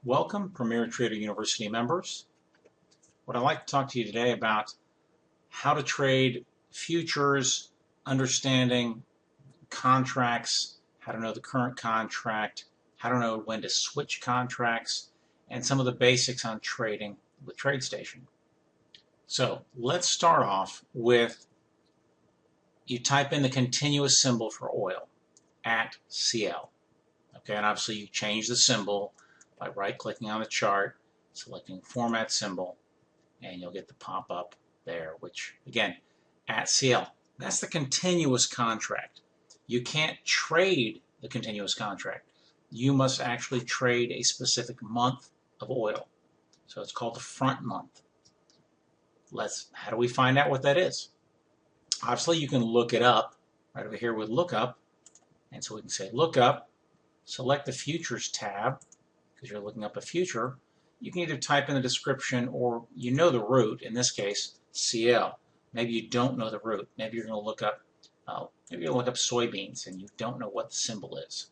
Welcome, Premier Trader University members. What I'd like to talk to you today about how to trade futures, understanding contracts, how to know the current contract, how to know when to switch contracts, and some of the basics on trading with TradeStation. So let's start off with you type in the continuous symbol for oil at CL. Okay, and obviously you change the symbol by right-clicking on the chart, selecting Format Symbol, and you'll get the pop-up there, which, again, at CL. That's the continuous contract. You can't trade the continuous contract. You must actually trade a specific month of oil. So it's called the front month. How do we find out what that is? Obviously, you can look it up right over here with Lookup. And so we can say Lookup, select the Futures tab, because you're looking up a future. You can either type in the description or you know the root, in this case, CL. Maybe you don't know the root. Maybe you're going to look up soybeans and you don't know what the symbol is.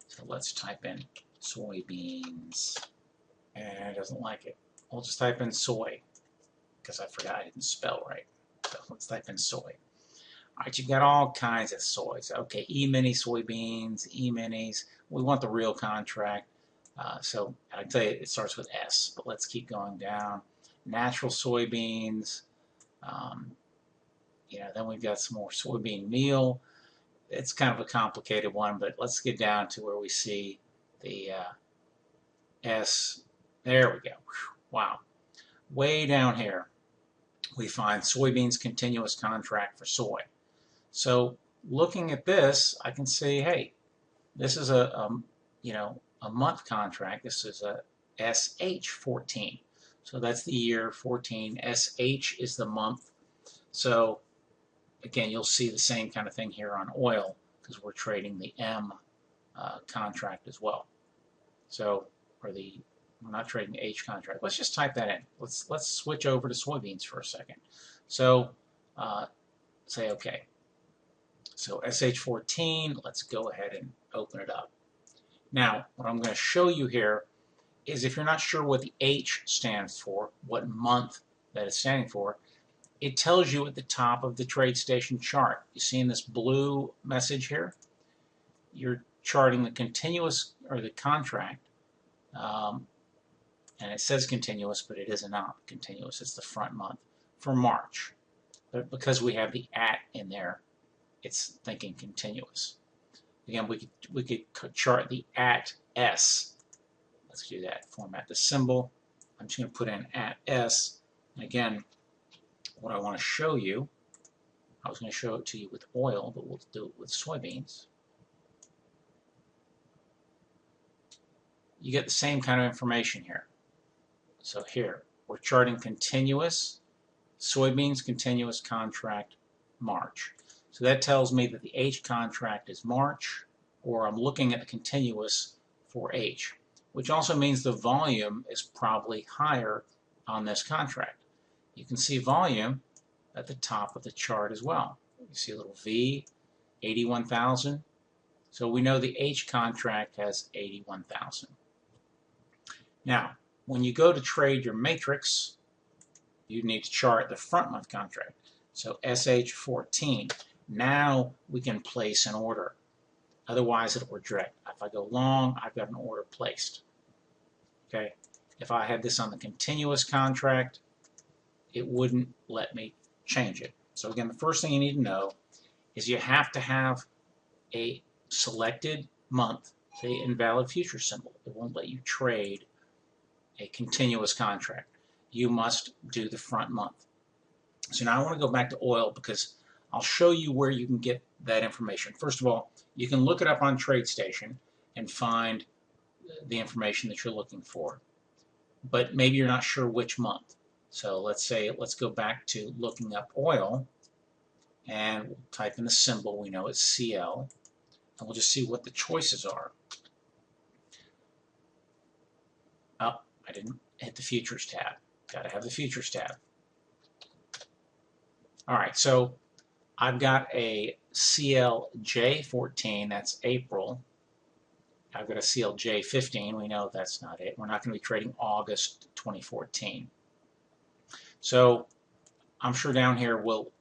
So let's type in soybeans. And it doesn't like it. We'll just type in soy because I forgot I didn't spell right. So let's type in soy. All right, you've got all kinds of soys. Okay, E-mini soybeans, E-minis. We want the real contract. So I tell you, it starts with S, but let's keep going down. Natural soybeans. Then we've got some more soybean meal. It's kind of a complicated one, but let's get down to where we see the S. There we go. Wow. Way down here, we find soybeans continuous contract for soy. So looking at this, I can see, hey, this is a month contract. This is a SH14. So that's the year 14. SH is the month. So again, you'll see the same kind of thing here on oil because we're trading the M contract as well. So, we're not trading the H contract. Let's just type that in. Let's switch over to soybeans for a second. So say OK. So SH14, let's go ahead and open it up. Now, what I'm going to show you here is if you're not sure what the H stands for, what month that it's standing for, it tells you at the top of the TradeStation chart. You see in this blue message here? You're charting the continuous, or the contract, and it says continuous, but it is not continuous. It's the front month for March. But because we have the at in there, it's thinking continuous. Again, we could chart the at S. Let's do that. Format the symbol. I'm just going to put in at S. And again, what I want to show you, I was going to show it to you with oil, but we'll do it with soybeans. You get the same kind of information here. So here, we're charting continuous, soybeans continuous contract, March. So that tells me that the H contract is March, or I'm looking at the continuous for H, which also means the volume is probably higher on this contract. You can see volume at the top of the chart as well. You see a little V, 81,000. So we know the H contract has 81,000. Now, when you go to trade your matrix, you need to chart the front month contract. So SH14. Now we can place an order. Otherwise, it will reject. If I go long, I've got an order placed. Okay. If I had this on the continuous contract, it wouldn't let me change it. So again, the first thing you need to know is you have to have a selected month, say invalid future symbol. It won't let you trade a continuous contract. You must do the front month. So now I want to go back to oil because I'll show you where you can get that information. First of all, you can look it up on TradeStation and find the information that you're looking for. But maybe you're not sure which month. So let's go back to looking up oil, and we'll type in the symbol. We know it's CL, and we'll just see what the choices are. Oh, I didn't hit the Futures tab. Got to have the Futures tab. All right, so I've got a CLJ14, that's April, I've got a CLJ15. We know that's not it. We're not going to be trading August 2014. So I'm sure down here we'll,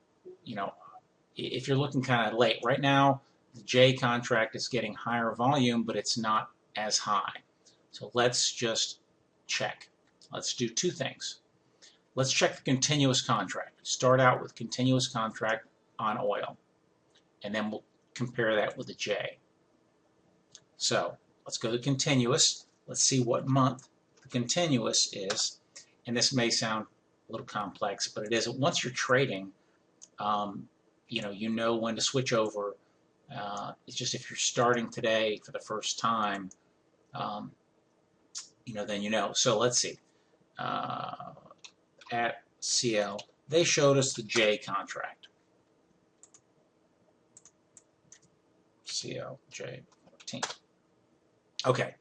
if you're looking kind of late, right now the J contract is getting higher volume, but it's not as high. So let's just check. Let's do two things. Let's check the continuous contract. Start out with continuous contract on oil, and then we'll compare that with the J. So let's go to continuous. Let's see what month the continuous is. And this may sound a little complex, but it isn't. Once you're trading, you know when to switch over. It's just if you're starting today for the first time, then you know. So let's see. At CL, they showed us the J contract. CLJ14. Okay,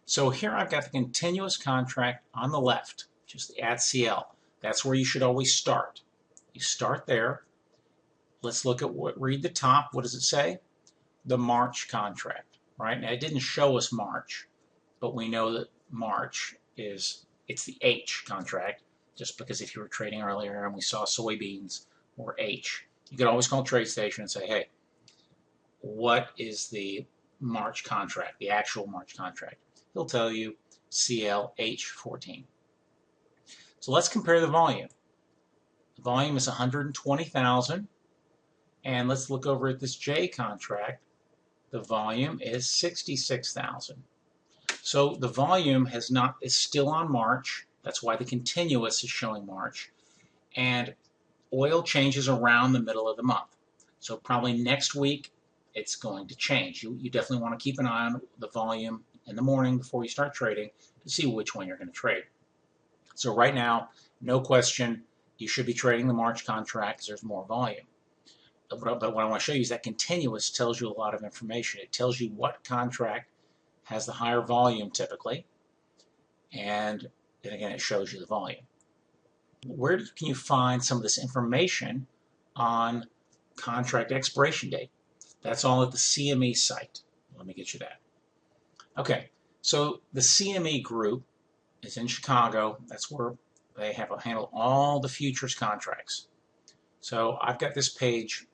so here I've got the continuous contract on the left, just the at CL. That's where you should always start. You start there. Let's look at read the top. What does it say? The March contract, right? Now it didn't show us March, but we know that March it's the H contract, just because if you were trading earlier and we saw soybeans or H, you could always call TradeStation and say, hey, what is the March contract, the actual March contract? He'll tell you CLH14. So let's compare the volume. The volume is 120,000, and let's look over at this J contract. The volume is 66,000. So the volume is still on March. That's why the continuous is showing March. And oil changes around the middle of the month. So probably next week it's going to change. You definitely want to keep an eye on the volume in the morning before you start trading to see which one you're going to trade. So right now, no question, you should be trading the March contract because there's more volume. But what I want to show you is that continuous tells you a lot of information. It tells you what contract has the higher volume typically, and then again it shows you the volume. Where can you find some of this information on contract expiration date? That's all at the CME site. Let me get you that. Okay, so the CME group is in Chicago. That's where they handle all the futures contracts. So I've got this page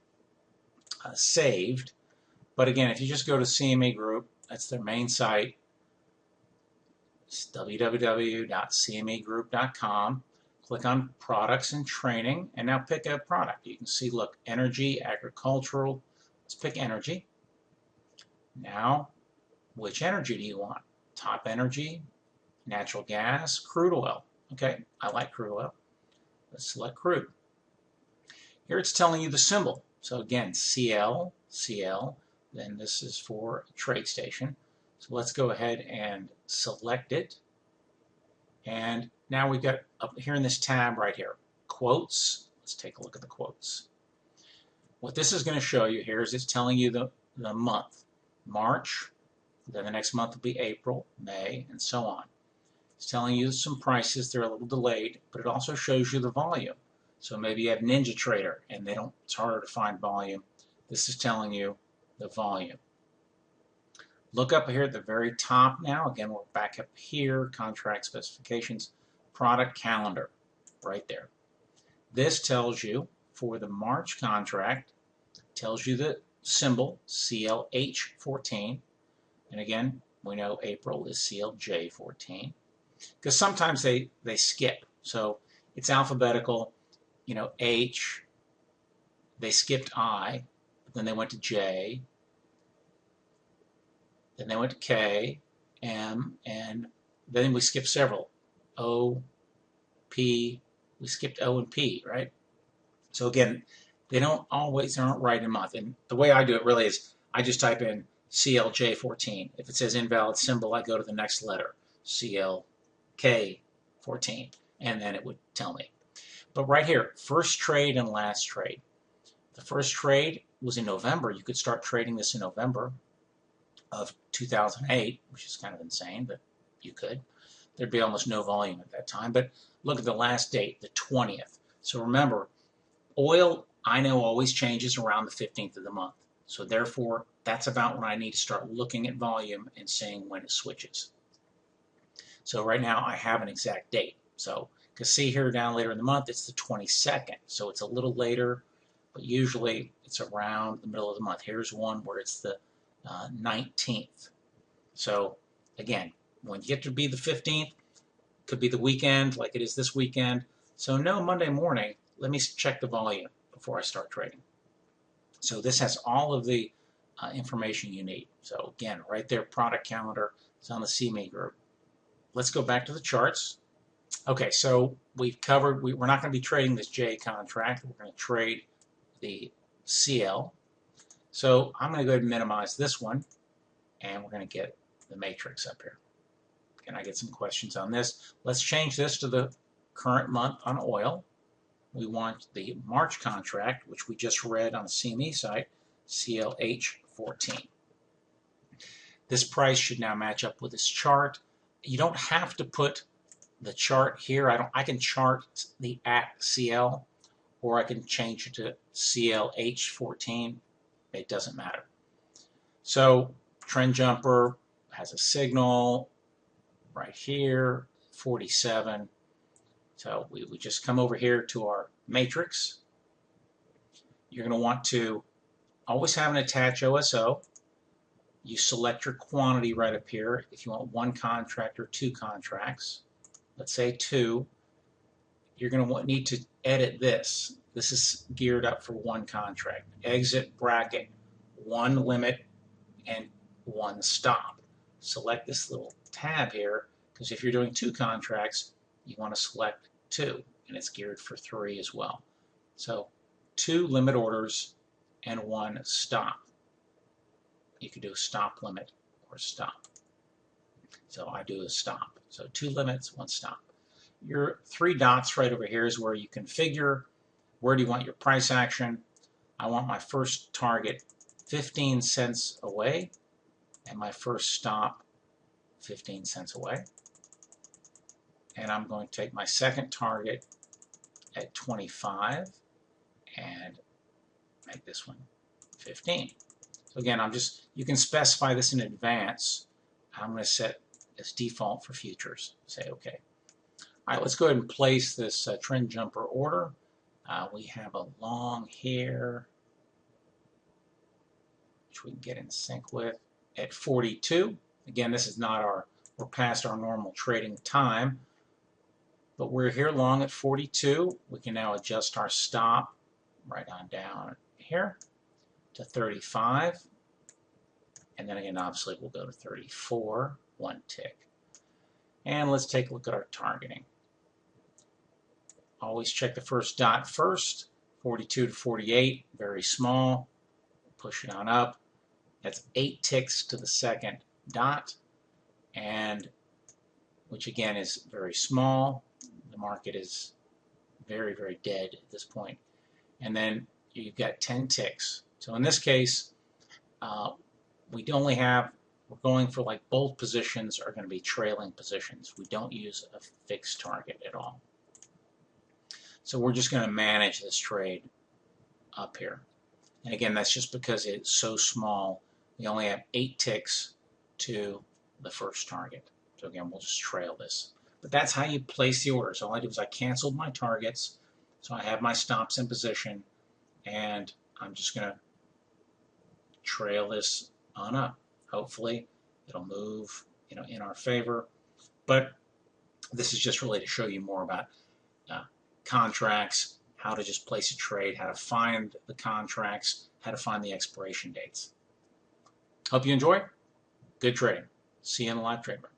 saved, but again, if you just go to CME group, that's their main site. It's www.cmegroup.com. Click on products and training, and now pick a product. You can see, look, energy, agricultural. Let's pick energy. Now, which energy do you want? Top energy, natural gas, crude oil. Okay, I like crude oil. Let's select crude. Here it's telling you the symbol. So again, CL, then this is for TradeStation. So let's go ahead and select it. And now we've got up here in this tab right here, quotes. Let's take a look at the quotes. What this is going to show you here is it's telling you the month, March, then the next month will be April, May, and so on. It's telling you some prices. They're a little delayed, but it also shows you the volume. So maybe you have Ninja Trader and it's harder to find volume. This is telling you the volume. Look up here at the very top now. Again, we're back up here, contract specifications, product calendar, right there. This tells you for the March contract, tells you the symbol CLH14. And again, we know April is CLJ14. Because sometimes they skip. So it's alphabetical, H, they skipped I, but then they went to J, then they went to K, M, and then we skipped several. O, P, we skipped O and P, right? So again, they aren't right in month. And the way I do it really is I just type in CLJ14. If it says invalid symbol, I go to the next letter, CLK14, and then it would tell me. But right here, first trade and last trade. The first trade was in November. You could start trading this in November of 2008, which is kind of insane, but you could. There'd be almost no volume at that time. But look at the last date, the 20th. So remember, oil, I know, always changes around the 15th of the month. So therefore, that's about when I need to start looking at volume and seeing when it switches. So right now I have an exact date. So you can see here down later in the month, it's the 22nd. So it's a little later, but usually it's around the middle of the month. Here's one where it's the 19th. So again, when you get to be the 15th, could be the weekend like it is this weekend. So no, Monday morning, let me check the volume before I start trading. So this has all of the information you need. So again, right there, product calendar, it's on the CME group. Let's go back to the charts. Okay, so we've covered, we're not going to be trading this J contract. We're going to trade the CL. So I'm going to go ahead and minimize this one, and we're going to get the matrix up here. Can I get some questions on this? Let's change this to the current month on oil. We want the March contract, which we just read on the CME site, CLH14. This price should now match up with this chart. You don't have to put the chart here. I can chart the at CL, or I can change it to CLH14. It doesn't matter. So trend jumper has a signal right here, 47. So we just come over here to our matrix. You're going to want to always have an attach OSO. You select your quantity right up here. If you want one contract or two contracts, let's say two, you're going to need to edit this. This is geared up for one contract. Exit bracket, one limit, and one stop. Select this little tab here, because if you're doing two contracts, you want to select two, and it's geared for three as well. So two limit orders and one stop. You could do a stop limit or stop. So I do a stop. So two limits, one stop. Your three dots right over here is where you configure where do you want your price action. I want my first target 15 cents away and my first stop 15 cents away. And I'm going to take my second target at 25 and make this one 15. So again, you can specify this in advance. I'm going to set this default for futures. Say OK. All right, let's go ahead and place this trend jumper order. We have a long here, which we can get in sync with at 42. Again, this is not we're past our normal trading time, but we're here long at 42. We can now adjust our stop right on down here to 35. And then again, obviously, we'll go to 34, one tick. And let's take a look at our targeting. Always check the first dot first, 42 to 48, very small. Push it on up. That's 8 ticks to the second dot, and which again is very small. The market is very, very dead at this point. And then you've got 10 ticks. So in this case, we're going for like both positions are going to be trailing positions. We don't use a fixed target at all. So we're just going to manage this trade up here. And again, that's just because it's so small. We only have 8 ticks to the first target. So again, we'll just trail this. But that's how you place the orders. All I do is I canceled my targets. So I have my stops in position. And I'm just going to trail this on up. Hopefully, it'll move in our favor. But this is just really to show you more about contracts, how to just place a trade, how to find the contracts, how to find the expiration dates. Hope you enjoy. Good trading. See you in the live trade room.